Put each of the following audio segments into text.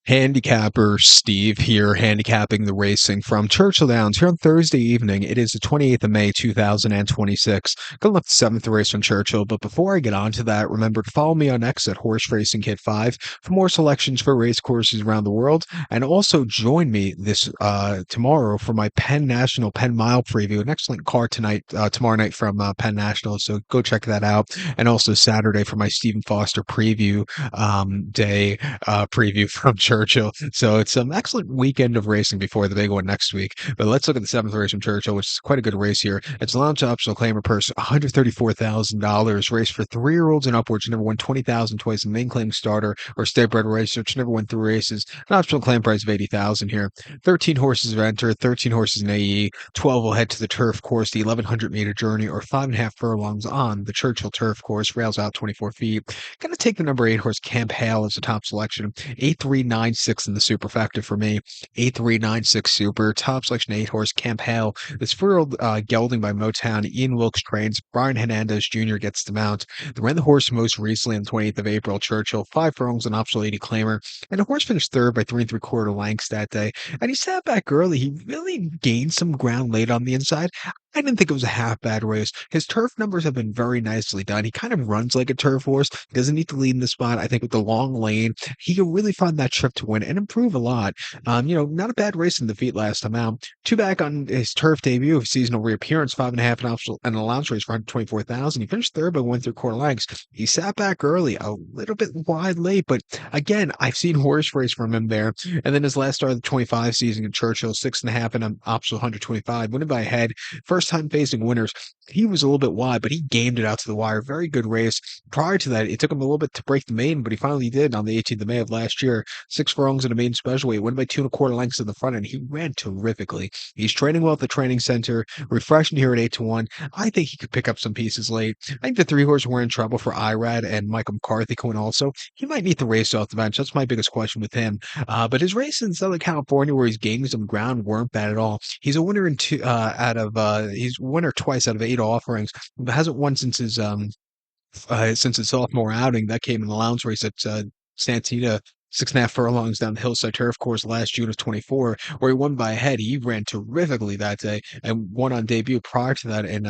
Handicapper Steve here, handicapping the racing from Churchill Downs here on Thursday evening. It is the 28th of May, 2026. Gonna look at the seventh race from Churchill, but before I get on to that, remember to follow me on X at Horse Racing Kit 5 for more selections for race courses around the world, and also join me this tomorrow for my Penn National Penn Mile preview. An excellent car tomorrow night from Penn National, so go check that out. And also Saturday for my Stephen Foster preview day preview from Churchill. So it's an excellent weekend of racing before the big one next week. But let's look at the seventh race from Churchill, which is quite a good race here. It's a launch optional claimer purse, $134,000. Race for 3-year-olds and upwards. You never won 20,000 twice. The main claim starter or state bred racer. Which never won 3 races. An optional claim price of 80,000 here. 13 horses have entered. 13 horses in AE. 12 will head to the turf course, the 1,100-meter journey, or 5.5 furlongs on the Churchill turf course. Rails out 24 feet. Going to take the number 8 horse Camp Hale as the top selection. 8396 in the superfecta for me. 8396 super. Top selection 8 horse Camp Hale. This 4-year-old gelding by Motown. Ian Wilkes trains. Brian Hernandez Jr. gets the mount. They ran the horse most recently on the 28th of April. Churchill. 5 furlongs, an optional 80 claimer. And the horse finished third by 3 3/4 lengths that day. And he sat back early. He really gained some ground late on the inside. I didn't think it was a half bad race. His turf numbers have been very nicely done. He kind of runs like a turf horse. He doesn't need to lead in the spot. I think with the long lane, he can really find that trip to win and improve a lot. Not a bad race in defeat last time out. 2 back on his turf debut of seasonal reappearance, 5.5 and optional and an allowance race for 124,000. He finished third by 1 3/4 lengths. He sat back early, a little bit wide late, but again, I've seen horse race from him there. And then his last start of the 25 season at Churchill, 6.5 and an optional 125, winning by a head. First time facing winners. He was a little bit wide, but he gamed it out to the wire. Very good race. Prior to that, it took him a little bit to break the main, but he finally did on the 18th of May of last year. 6 furlongs in a main special weight, won by 2 1/4 lengths in the front end. He ran terrifically. He's training well at the training center, refreshing here at 8-1. I think he could pick up some pieces late. I think the 3 horses were in trouble for Irad and Michael McCarthy going also. He might need the race off the bench. That's my biggest question with him. But his race in Southern California, where he's gaining some ground, weren't bad at all. He's a winner in he's winner twice out of 8 offerings, but hasn't won since his sophomore outing. That came in the allowance race at Santita. 6.5 furlongs down the hillside turf course last June of 24, where he won by a head. He ran terrifically that day and won on debut prior to that in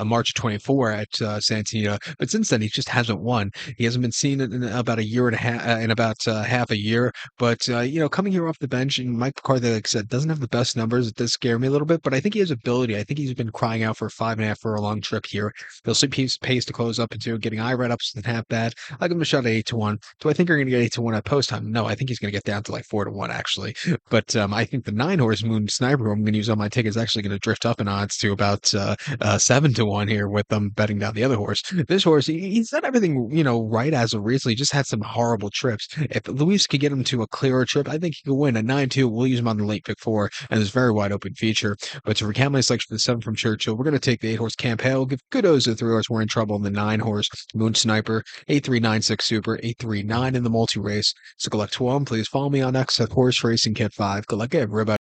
March of 24 at Santita. But since then, he just hasn't won. He hasn't been seen in about a year and a half, in about half a year. But, coming here off the bench, and Mike McCarthy, like I said, doesn't have the best numbers. It does scare me a little bit, but I think he has ability. I think he's been crying out for a 5.5 for a long trip here. He'll see pace to close up into, getting IRAD ups than half bad. I'll give him a shot at 8-1. Do I think you're going to get 8-1 at post time? No, I think he's going to get down to like 4-1, actually. But I think the 9 horse Moon Sniper, who I'm going to use on my ticket, is actually going to drift up in odds to about 7-1 here with them betting down the other horse. This horse, he's done everything, right as of recently. Just had some horrible trips. If Luis could get him to a clearer trip, I think he could win. A 9-2, we'll use him on the late pick 4, and this very wide open feature. But to recount my selection for the 7 from Churchill, we're going to take the 8 horse Camp Hale, give kudos to the 3 horse We're in Trouble, and the 9 horse Moon Sniper, 8396 Super, 839 in the multi race. So collect 12. Please follow me on X at Horse Racing Kit 5. Good luck, everybody.